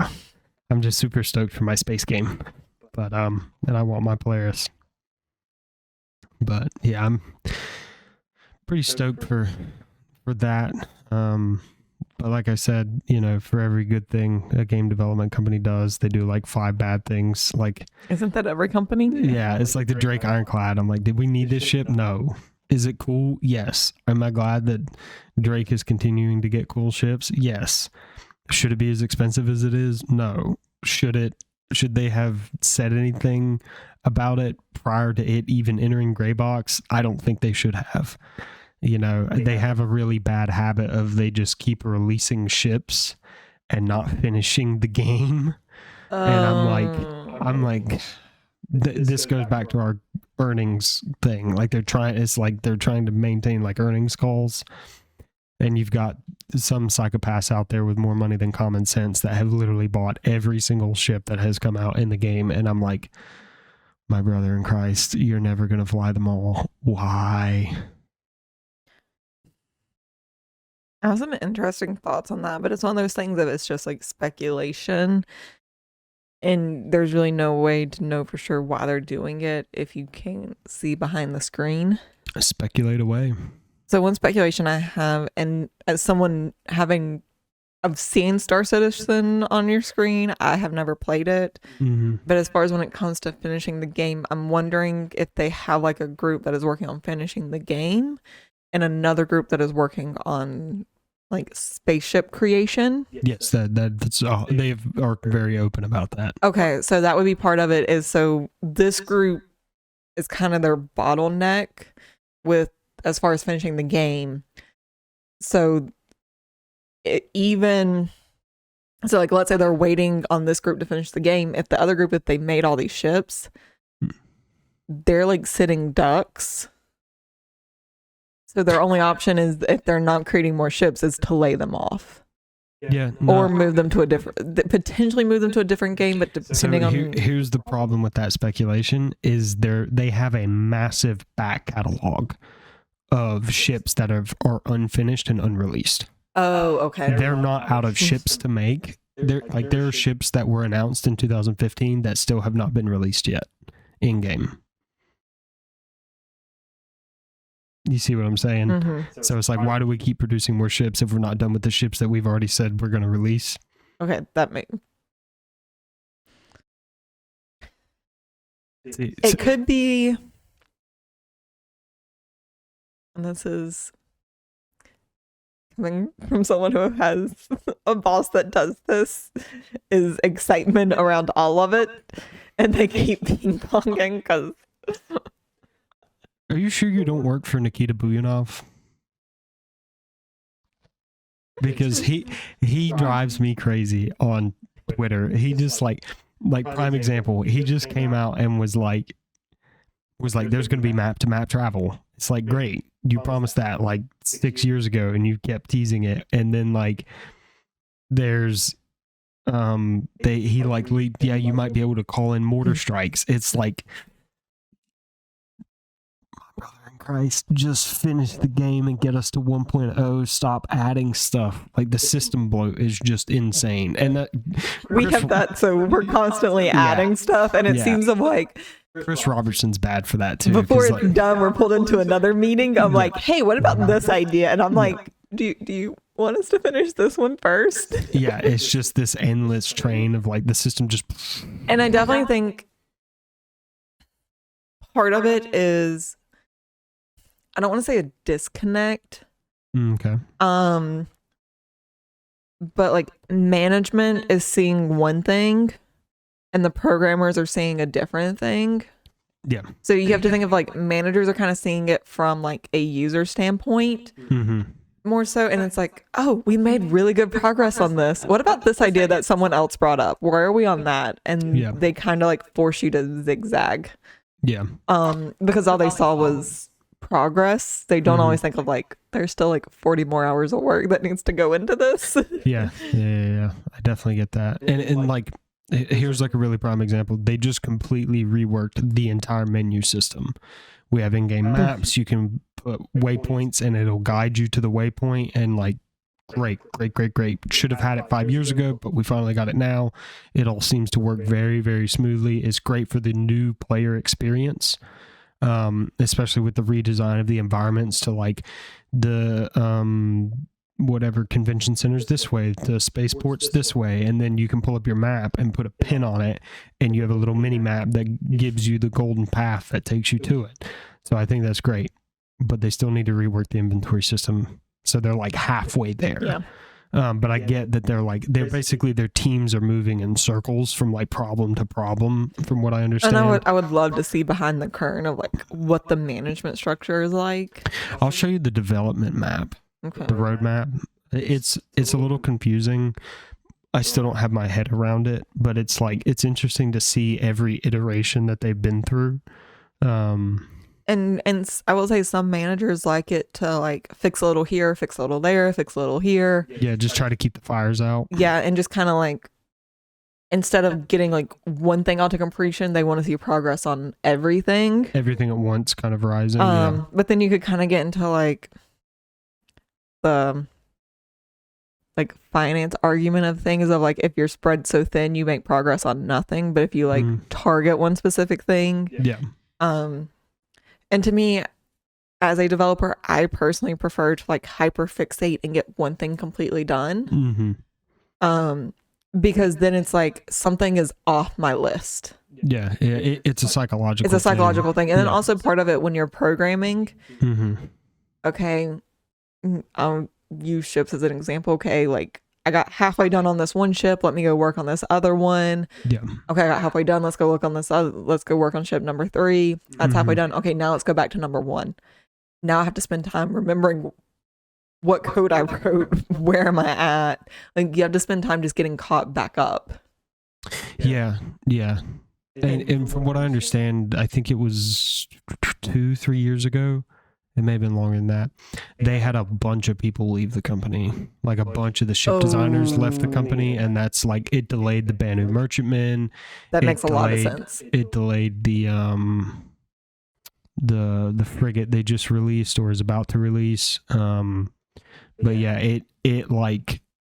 I'm just super stoked for my space game. But and I want my Polaris. But yeah, I'm pretty stoked for that. But like I said, you know, for every good thing a game development company does, they do like 5 bad things. Like, isn't that every company? Yeah, it's like the Drake Ironclad. I'm like, did we need this ship? No. Is it cool? Yes. Am I glad that Drake is continuing to get cool ships? Yes. Should it be as expensive as it is? No. Should they have said anything about it prior to it even entering Gray Box? I don't think they should have. You know, they have a really bad habit of they just keep releasing ships and not finishing the game. And I'm like, this goes back to our earnings thing. Like they're trying to maintain like earnings calls. And you've got some psychopaths out there with more money than common sense that have literally bought every single ship that has come out in the game. And I'm like, my brother in Christ, you're never going to fly them all. Why? I have some interesting thoughts on that, but it's one of those things that it's just like speculation. And there's really no way to know for sure why they're doing it if you can't see behind the screen. Speculate away. So one speculation I have, and as someone I've seen Star Citizen on your screen, I have never played it. Mm-hmm. But as far as when it comes to finishing the game, I'm wondering if they have like a group that is working on finishing the game and another group that is working on like spaceship creation. Yes, that's they are very open about that. Okay, so that would be part of it. Is so this group is kind of their bottleneck with as far as finishing the game. So like let's say they're waiting on this group to finish the game. If the other group, if they made all these ships, they're like sitting ducks. So their only option is, if they're not creating more ships, is to lay them off. Yeah. No. Or potentially move them to a different game, but depending on... Here's the problem with that speculation is they have a massive back catalog of ships that are unfinished and unreleased. Oh, okay. They're not out of ships to make. There are ships that were announced in 2015 that still have not been released yet in game. You see what I'm saying? Mm-hmm. So it's like, why do we keep producing more ships if we're not done with the ships that we've already said we're going to release? Okay, it could be, and this is coming from someone who has a boss that does this, is excitement around all of it, and they keep ping-ponging because... Are you sure you don't work for Nikita Buyanov? Because he drives me crazy on Twitter. He just like prime example. He just came out and was like, there's going to be map to map travel. It's like, great. You promised that like 6 years ago and you kept teasing it. And then like there's he like leaked, yeah, you might be able to call in mortar strikes. It's like, Christ, just finish the game and get us to 1.0. Stop adding stuff. Like, the system bloat is just insane. And that We have that, so we're constantly adding stuff, and it seems like Chris Robertson's bad for that too. before it's like, done, we're pulled into another meeting. I'm like, hey, what about this idea? And I'm like, do you want us to finish this one first? yeah, it's just this endless train of like the system just. And I definitely think part of it is, I don't want to say a disconnect. Okay. But like management is seeing one thing and the programmers are seeing a different thing. Yeah. So you have to think of like managers are kind of seeing it from like a user standpoint more so. And it's like, oh, we made really good progress on this. What about this idea that someone else brought up? Where are we on that? And they kind of like force you to zigzag. Yeah. Because all they saw was progress. They don't always think of like, there's still like 40 more hours of work that needs to go into this. Yeah. I definitely get that. And like, here's like a really prime example. They just completely reworked the entire menu system. We have in-game maps. You can put waypoints and it'll guide you to the waypoint, and like, great. Should have had it 5 years ago, but we finally got it now. It all seems to work very, very smoothly. It's great for the new player experience, especially with the redesign of the environments to like the whatever convention centers this way, the spaceports this way, and then you can pull up your map and put a pin on it, and you have a little mini map that gives you the golden path that takes you to it. So I think that's great, but they still need to rework the inventory system. So they're like halfway there. Yeah. But I get that they're basically their teams are moving in circles from like problem to problem, from what I understand. And I would love to see behind the curtain of like what the management structure is like. I'll show you the development map, the roadmap. It's a little confusing. I still don't have my head around it, but it's like, it's interesting to see every iteration that they've been through. And I will say some managers like it to like fix a little here, fix a little there, fix a little here. Yeah, just try to keep the fires out. Yeah, and just kind of like, instead of getting like one thing out to completion, they want to see progress on everything. Everything at once, kind of rising. But then you could kind of get into like the like finance argument of things of like, if you're spread so thin, you make progress on nothing. But if you like target one specific thing, and to me, as a developer, I personally prefer to like hyperfixate and get one thing completely done. Because then it's like something is off my list. Yeah, it's a psychological thing. And then also part of it when you're programming, okay, I'll use ships as an example. Okay, like I got halfway done on this one ship. Let me go work on this other one. Yeah. Okay, I got halfway done. Let's go look on this other. Let's go work on ship number 3. That's halfway done. Okay, now let's go back to number 1. Now I have to spend time remembering what code I wrote. Where am I at? Like you have to spend time just getting caught back up. Yeah. And from what I understand, I think it was 2-3 years ago. It may have been longer than that. They had a bunch of people leave the company. Like a bunch of the ship designers left the company, and that's like, it delayed the Banu Merchantman. That makes a lot of sense. It delayed the frigate they just released or is about to release. But yeah, it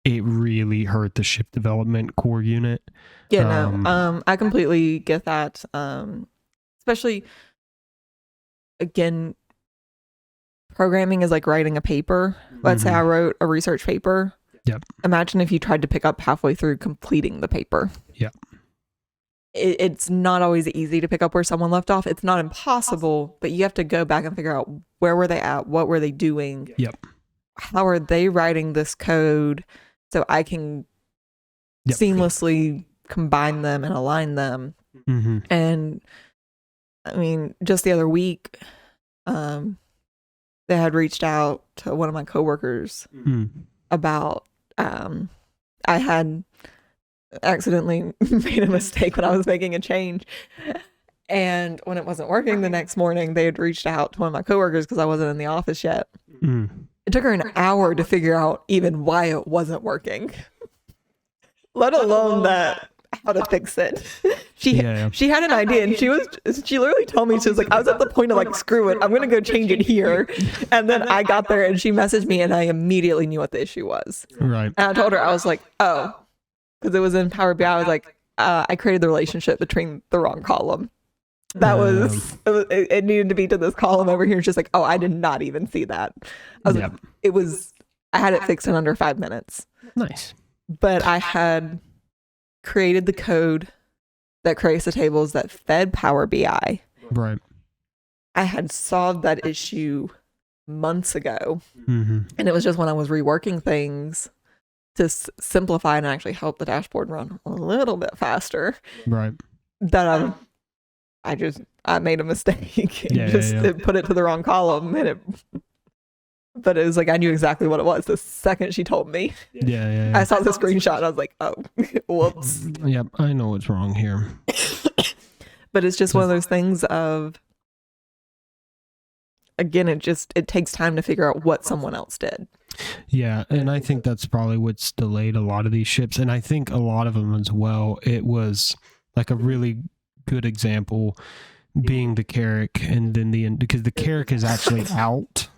really hurt the ship development core unit. Yeah, I completely get that. Especially again, programming is like writing a paper. Let's say I wrote a research paper. Yep. Imagine if you tried to pick up halfway through completing the paper. Yep. It's not always easy to pick up where someone left off. It's not impossible, but you have to go back and figure out where were they at? What were they doing? Yep. How are they writing this code so I can seamlessly combine them and align them? And I mean, just the other week, they had reached out to one of my coworkers about I had accidentally made a mistake when I was making a change, and when it wasn't working the next morning, they had reached out to one of my coworkers because I wasn't in the office yet. It took her an hour to figure out even why it wasn't working, let alone that how to fix it. She had an idea, and she literally told me, she was like, I was at the point of like, screw it, I'm gonna go change it here. And then I got there and she messaged me and I immediately knew what the issue was. Right. And I told her, I was like, oh, because it was in Power BI. I was like, I created the relationship between the wrong column. It needed to be to this column over here. It's just like, oh, I did not even see that. I was like, I had it fixed in under 5 minutes. Nice. But I had created the code that creates the tables that fed Power BI. Right. I had solved that issue months ago. Mm-hmm. And it was just when I was reworking things to simplify and actually help the dashboard run a little bit faster. Right. That I made a mistake. It put it to the wrong column, but it was like I knew exactly what it was the second she told me. Yeah. I saw the screenshot and I was like, oh, whoops. Yep, I know what's wrong here. But it's just one of those things of, again, it takes time to figure out what someone else did. Yeah, and I think that's probably what's delayed a lot of these ships. And I think a lot of them as well, it was like a really good example being the Carrick, and then because the Carrick is actually out,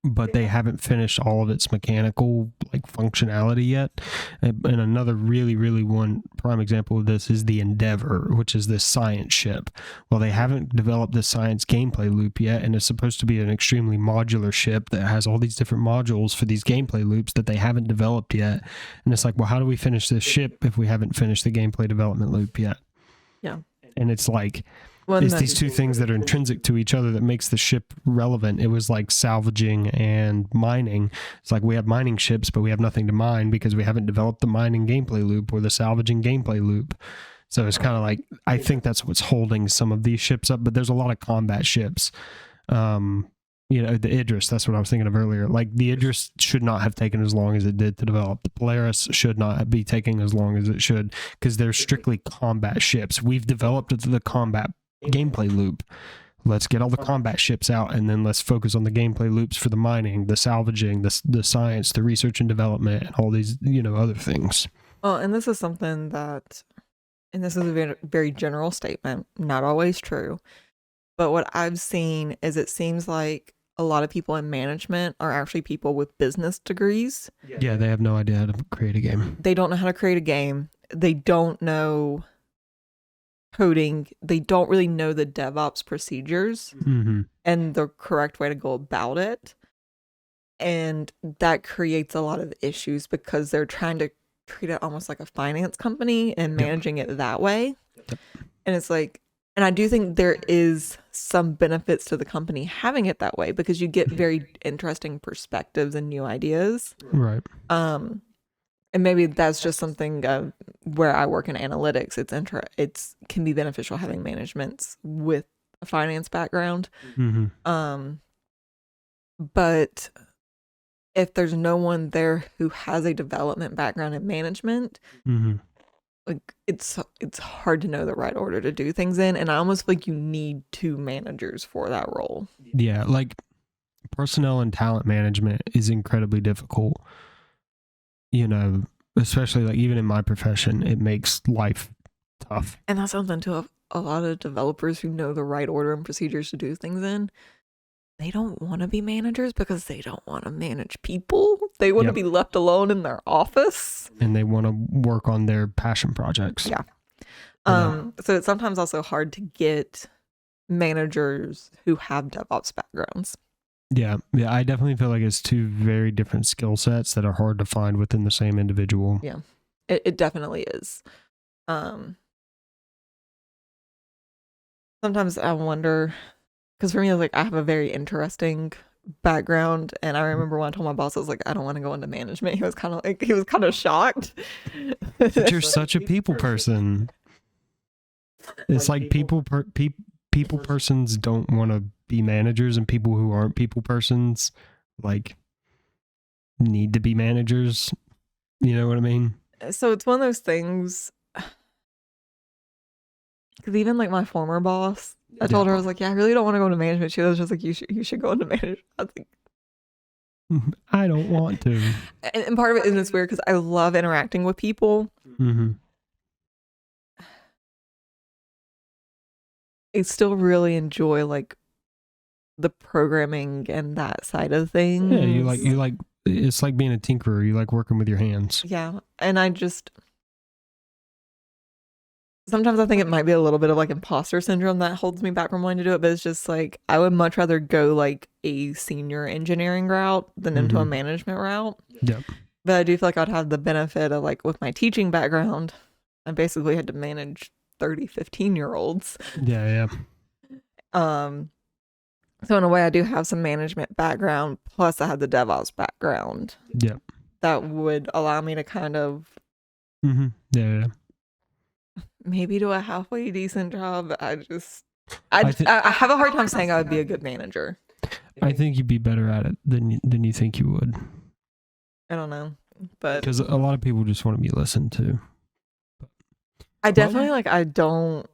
but they haven't finished all of its mechanical like functionality yet. And another really one prime example of this is the Endeavor, which is this science ship. Well, they haven't developed the science gameplay loop yet, and it's supposed to be an extremely modular ship that has all these different modules for these gameplay loops that they haven't developed yet. And it's like, well, how do we finish this ship if we haven't finished the gameplay development loop yet? Yeah. And it's like, it's these two things that are intrinsic to each other that makes the ship relevant. It was like salvaging and mining. It's like we have mining ships, but we have nothing to mine because we haven't developed the mining gameplay loop or the salvaging gameplay loop. So it's kind of like, I think that's what's holding some of these ships up, but there's a lot of combat ships. The Idris, that's what I was thinking of earlier. Like the Idris should not have taken as long as it did to develop. The Polaris should not be taking as long as it should because they're strictly combat ships. We've developed the combat gameplay loop. Let's get all the combat ships out, and then let's focus on the gameplay loops for the mining, the salvaging, the science, the research and development, and all these other things. Well, and this is something that, and this is a very, very general statement, not always true, but what I've seen is it seems like a lot of people in management are actually people with business degrees. Yeah, they have no idea how to create a game. They don't know how to create a game. They don't know coding. They don't really know the DevOps procedures and the correct way to go about it. And that creates a lot of issues because they're trying to treat it almost like a finance company and managing it that way. Yep. And it's like, and I do think there is some benefits to the company having it that way because you get very interesting perspectives and new ideas. Right. And maybe that's just something where I work in analytics. It's can be beneficial having managements with a finance background. But if there's no one there who has a development background in management, like it's hard to know the right order to do things in. And I almost feel like you need 2 managers for that role. Yeah, like personnel and talent management is incredibly difficult. Especially like even in my profession, it makes life tough. And that's something to a lot of developers who know the right order and procedures to do things in. They don't want to be managers because they don't want to manage people. They want to be left alone in their office. And they want to work on their passion projects. Yeah. So it's sometimes also hard to get managers who have DevOps backgrounds. Yeah, I definitely feel like it's 2 very different skill sets that are hard to find within the same individual. Yeah, it definitely is. Sometimes I wonder, because for me, like I have a very interesting background, and I remember when I told my boss, I was like, I don't want to go into management. He was kind of shocked. But you're such a people person. It's like people persons don't want to be managers, and people who aren't people persons like need to be managers. You know what I mean? So it's one of those things, because even like my former boss, I told her, I was like, yeah, I really don't want to go into management. She was just like, you should go into management. I was like, I don't want to. And part of it is it's weird because I love interacting with people. I still really enjoy like the programming and that side of things. Yeah, you like it's like being a tinkerer. You like working with your hands. Yeah, and sometimes I think it might be a little bit of like imposter syndrome that holds me back from wanting to do it, but it's just like I would much rather go like a senior engineering route than into a management route. Yep. But I do feel like I'd have the benefit of like with my teaching background, I basically had to manage 30, 15-year-olds. Yeah. So in a way I do have some management background, plus I have the DevOps background. Yep. That would allow me to kind of Yeah. maybe do a halfway decent job. I have a hard time saying I would be a good manager. I think you'd be better at it than you think you would. I don't know, but because a lot of people just want to be listened to. I definitely I don't.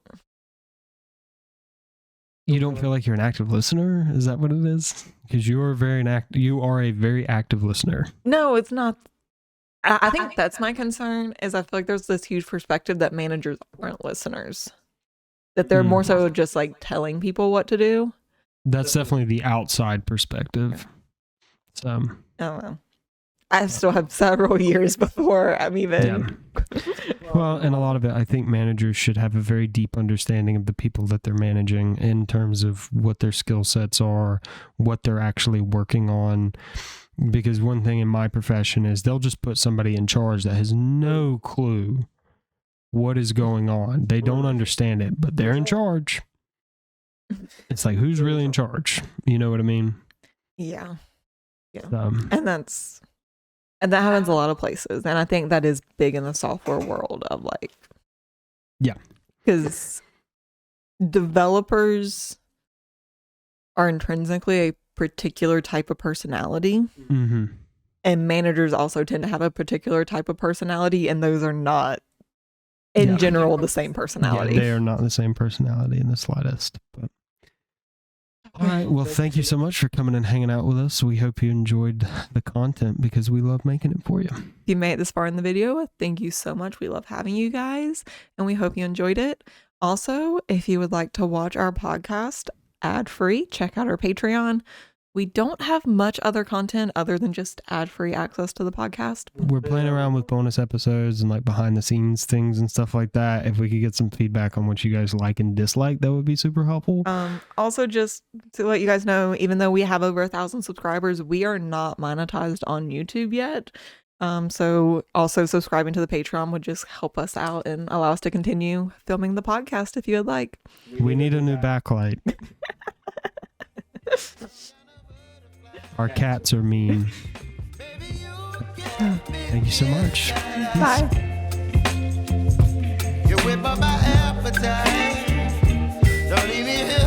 You don't feel like you're an active listener? Is that what it is? Because you are a very active listener. No, it's not. I think that's my concern. Is I feel like there's this huge perspective that managers aren't listeners. That they're more so just like telling people what to do. That's definitely the outside perspective. So I don't know. I still have several years before I'm even. Yeah. Well, and a lot of it, I think managers should have a very deep understanding of the people that they're managing in terms of what their skill sets are, what they're actually working on. Because one thing in my profession is they'll just put somebody in charge that has no clue what is going on. They don't understand it, but they're in charge. It's like, who's really in charge? You know what I mean? Yeah. And that happens a lot of places. And I think that is big in the software world of like. Yeah. Because developers are intrinsically a particular type of personality. And managers also tend to have a particular type of personality. And those are not, in general, the same personality. Yeah, they are not the same personality in the slightest. But all right. Well, thank you so much for coming and hanging out with us. We hope you enjoyed the content because we love making it for you. If you made it this far in the video, thank you so much. We love having you guys and we hope you enjoyed it. Also, if you would like to watch our podcast ad-free, check out our Patreon. We don't have much other content other than just ad-free access to the podcast. We're playing around with bonus episodes and like behind the scenes things and stuff like that. If we could get some feedback on what you guys like and dislike, that would be super helpful. Also, just to let you guys know, even though we have over 1,000 subscribers, we are not monetized on YouTube yet. So also subscribing to the Patreon would just help us out and allow us to continue filming the podcast if you would like. We need a new backlight. Our cats are mean. Thank you so much. Bye. You whip up my appetite. Don't leave me here.